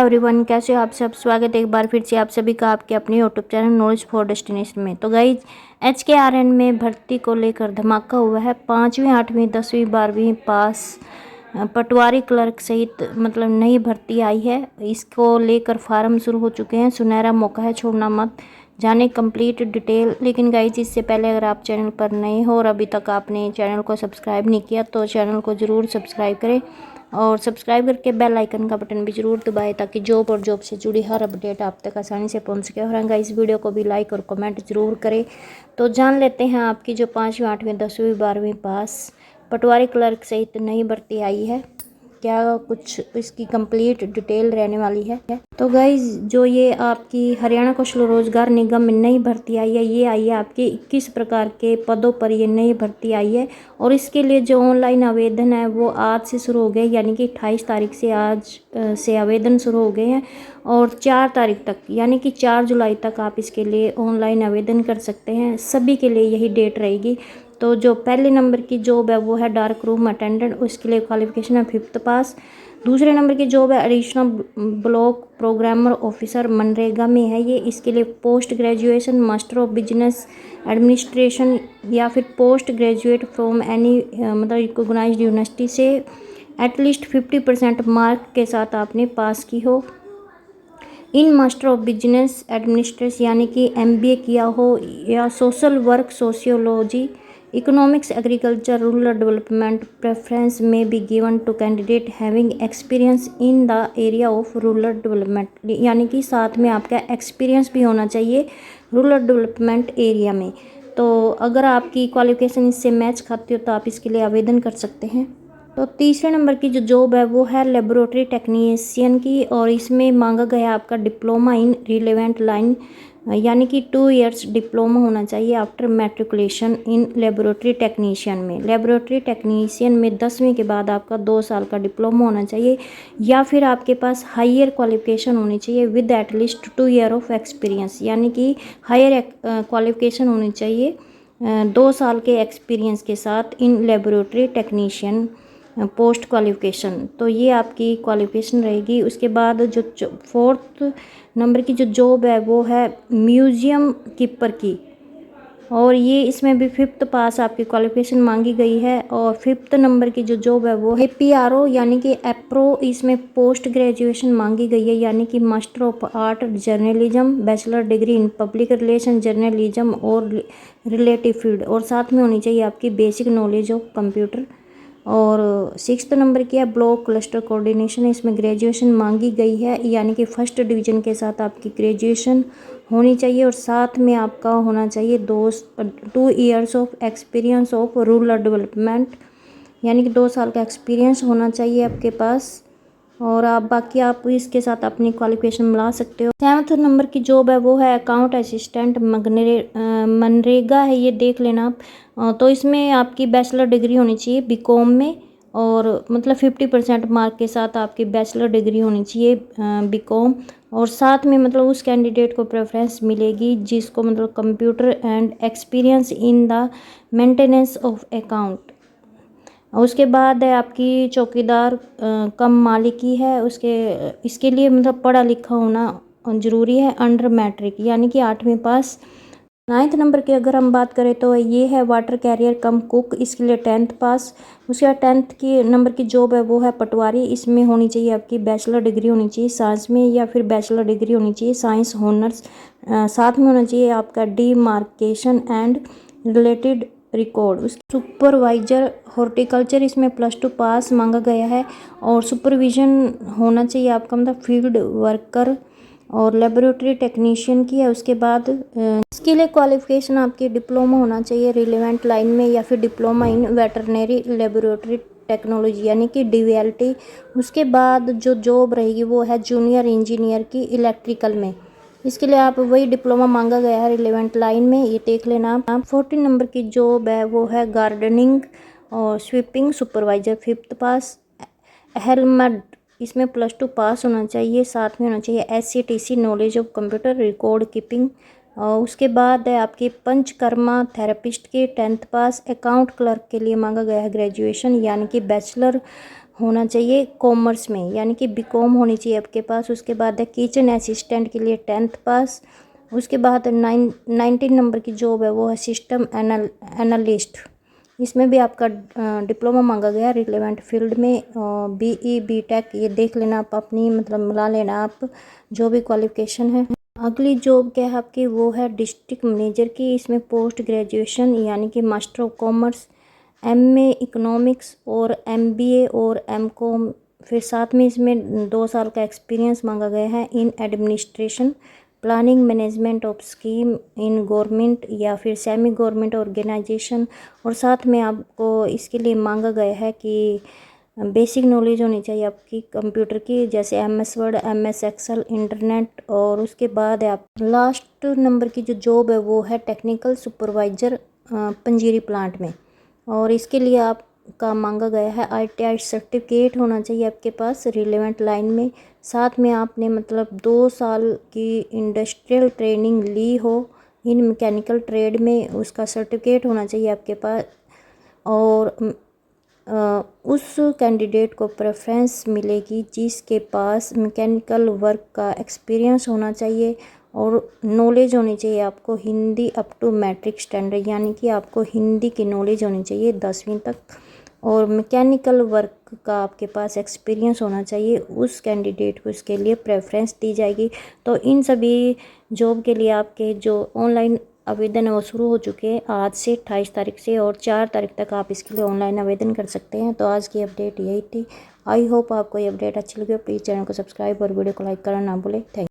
Everyone, कैसे हो आप सब। स्वागत है एक बार फिर से आप सभी का आपके अपने YouTube channel knowledge for destination में। तो गाइज HKRN में भर्ती को लेकर धमाका हुआ है। 5वीं 8वीं 10वीं 12वीं पास पटवारी क्लर्क सहित नई भर्ती आई है। इसको लेकर फार्म शुरू हो चुके हैं। सुनहरा मौका है, छोड़ना मत। जाने कंप्लीट डिटेल। लेकिन गाइज इससे पहले अगर आप चैनल पर नए हो और अभी तक आपने चैनल को सब्सक्राइब नहीं किया तो चैनल को ज़रूर सब्सक्राइब करें और सब्सक्राइब करके बेल आइकन का बटन भी जरूर दबाएं ताकि जॉब और जॉब से जुड़ी हर अपडेट आप तक आसानी से पहुंच सके। और गाइस इस वीडियो को भी लाइक और कमेंट जरूर करें। तो जान लेते हैं आपकी जो 5वीं 8वीं 10वीं 12वीं पास पटवारी क्लर्क सहित नई भर्ती आई है, क्या कुछ इसकी कंप्लीट डिटेल रहने वाली है। तो गाइज जो ये आपकी हरियाणा कौशल रोजगार निगम में नई भर्ती आई है, ये आई है आपके 21 प्रकार के पदों पर ये नई भर्ती आई है। और इसके लिए जो ऑनलाइन आवेदन है वो आज से शुरू हो गए, यानी कि 28 तारीख से आज से आवेदन शुरू हो गए हैं और 4 तारीख तक यानी कि 4 जुलाई तक आप इसके लिए ऑनलाइन आवेदन कर सकते हैं। सभी के लिए यही डेट रहेगी। तो जो पहले नंबर की जॉब है वो है डार्क रूम अटेंडेंट, उसके लिए क्वालिफिकेशन है 5th पास। दूसरे नंबर की जॉब है additional block programmer officer, MNREGA में है ये। इसके लिए post graduation master of business administration या फिर post graduate from any recognised university से एटलीस्ट 50% मार्क के साथ आपने पास की हो। In master of business administration यानी कि MBA किया हो, या social work sociology economics agriculture rural development preference में be given to candidate having experience in the area of rural development, यानी कि साथ में आपका एक्सपीरियंस भी होना चाहिए रूरल डेवलपमेंट एरिया में। तो अगर आपकी क्वालिफिकेशन इससे मैच खाती हो तो आप इसके लिए आवेदन कर सकते हैं। तो तीसरे नंबर की जो जॉब है वो है लेबोरेटरी टेक्नीशियन की, और इसमें मांगा गया आपका डिप्लोमा इन रिलेवेंट लाइन, यानी कि 2 इयर्स डिप्लोमा होना चाहिए after matriculation in laboratory technician में। लेबोरेटरी टेक्नीशियन में 10वीं के बाद आपका 2 साल का डिप्लोमा होना चाहिए, या फिर आपके पास हायर क्वालिफिकेशन होनी चाहिए with at least 2 year of experience, यानी कि हायर क्वालिफिकेशन होनी चाहिए 2 साल के एक्सपीरियंस के साथ in laboratory technician post qualification. तो ये आपकी क्वालिफिकेशन रहेगी। उसके बाद जो 4th नंबर की जो जॉब है वो है म्यूज़ियम कीपर की, और ये इसमें भी 5th पास आपकी क्वालिफिकेशन मांगी गई है। और 5th नंबर की जो जॉब है वो है APRO यानी कि एप्रो, इसमें पोस्ट ग्रेजुएशन मांगी गई है, यानी कि master of art journalism, bachelor degree in public relation journalism और रिलेटिव फील्ड, और साथ में होनी चाहिए आपकी बेसिक नॉलेज ऑफ कंप्यूटर। और 6th नंबर की है ब्लॉक क्लस्टर कोऑर्डिनेशन, इसमें ग्रेजुएशन मांगी गई है, यानी कि 1st डिवीज़न के साथ आपकी ग्रेजुएशन होनी चाहिए, और साथ में आपका होना चाहिए 2 years of experience of rural development, यानी कि 2 साल का एक्सपीरियंस होना चाहिए आपके पास। और आप इसके साथ अपनी क्वालिफिकेशन मिला सकते हो। 7th नंबर की जॉब है वो है अकाउंट असिस्टेंट मनरेगा है, ये देख लेना आप। तो इसमें आपकी बैचलर डिग्री होनी चाहिए BCom में, और 50% मार्क के साथ आपकी बैचलर डिग्री होनी चाहिए BCom, और साथ में उस कैंडिडेट को प्रेफरेंस मिलेगी जिसको computer and experience in the maintenance of account. उसके बाद है आपकी चौकीदार कम मालिकी है, इसके लिए पढ़ा लिखा होना ज़रूरी है अंडर मैट्रिक, यानी कि 8वीं पास। 9th नंबर की अगर हम बात करें तो ये है वाटर कैरियर कम कुक, इसके लिए 10th पास। उसके बाद 10th की नंबर की जॉब है वो है पटवारी, इसमें होनी चाहिए आपकी बैचलर डिग्री होनी चाहिए साइंस में, या फिर बैचलर डिग्री होनी चाहिए साइंस हॉनर्स, साथ में होना चाहिए आपका डीमार्केशन एंड रिलेटेड रिकॉर्ड। उसके सुपरवाइजर हॉर्टिकल्चर, इसमें +2 पास मांगा गया है, और सुपरविजन होना चाहिए आपका फील्ड वर्कर, और लेबोरेटरी टेक्नीशियन की है। उसके बाद इसके लिए क्वालिफिकेशन आपकी डिप्लोमा होना चाहिए रिलेवेंट लाइन में, या फिर diploma in veterinary laboratory technology यानी कि DVLT। उसके बाद जो जॉब रहेगी वो है जूनियर इंजीनियर की इलेक्ट्रिकल में, इसके लिए आप वही डिप्लोमा मांगा गया है रिलेवेंट लाइन में, ये देख लेना आप। 14 नंबर की जॉब है वो है गार्डनिंग और स्वीपिंग सुपरवाइजर 5th पास। हेलमेट, इसमें +2 पास होना चाहिए, साथ में होना चाहिए SCTC knowledge of computer record keeping. और उसके बाद है आपकी पंचकर्मा थेरेपिस्ट के 10th पास। अकाउंट क्लर्क के लिए मांगा गया है ग्रेजुएशन, यानी कि बैचलर होना चाहिए कॉमर्स में, यानी कि बीकॉम होनी चाहिए आपके पास। उसके बाद है किचन असिस्टेंट के लिए 10th पास। उसके बाद 19 नंबर की जॉब है वो है सिस्टम एनालिस्ट। इसमें भी आपका डिप्लोमा मांगा गया रिलेवेंट फील्ड में, BE BTech ये देख लेना आप अपनी, मतलब मिला लेना आप जो भी क्वालिफिकेशन है। अगली जॉब क्या है आपकी, वो है डिस्ट्रिक्ट मैनेजर की। इसमें पोस्ट ग्रेजुएशन यानी कि master of commerce, MA economics और MBA और MCOM, फिर साथ में इसमें 2 साल का एक्सपीरियंस मांगा गया है in administration, planning, management of scheme in government या फिर सेमी गवर्नमेंट ऑर्गेनाइजेशन। और साथ में आपको इसके लिए मांगा गया है कि बेसिक नॉलेज होनी चाहिए आपकी कंप्यूटर की, जैसे MS Word, MS Excel, internet. और उसके बाद है आप लास्ट नंबर की जो जॉब है वो है टेक्निकल सुपरवाइज़र पंजीरी प्लांट में। और इसके लिए आपका मांगा गया है ITI सर्टिफिकेट होना चाहिए आपके पास रिलेवेंट लाइन में। साथ में आपने मतलब 2 साल की इंडस्ट्रियल ट्रेनिंग ली हो इन मैकेनिकल ट्रेड में, उसका सर्टिफिकेट होना चाहिए आपके पास। और उस कैंडिडेट को प्रेफरेंस मिलेगी जिसके पास मैकेनिकल वर्क का एक्सपीरियंस होना चाहिए और नॉलेज होनी चाहिए आपको Hindi up to matric standard, यानी कि आपको हिंदी की नॉलेज होनी चाहिए 10वीं तक और मैकेनिकल वर्क का आपके पास एक्सपीरियंस होना चाहिए। उस कैंडिडेट को इसके लिए प्रेफरेंस दी जाएगी। तो इन सभी जॉब के लिए आपके जो ऑनलाइन आवेदन है वो शुरू हो चुके हैं आज से 28 तारीख से, और 4 तारीख तक आप इसके लिए ऑनलाइन आवेदन कर सकते हैं। तो आज की अपडेट यही थी। आई होप आपको ये अपडेट अच्छी लगी हो। प्लीज़ चैनल को सब्सक्राइब और वीडियो को लाइक करना ना भूलें। Thank you.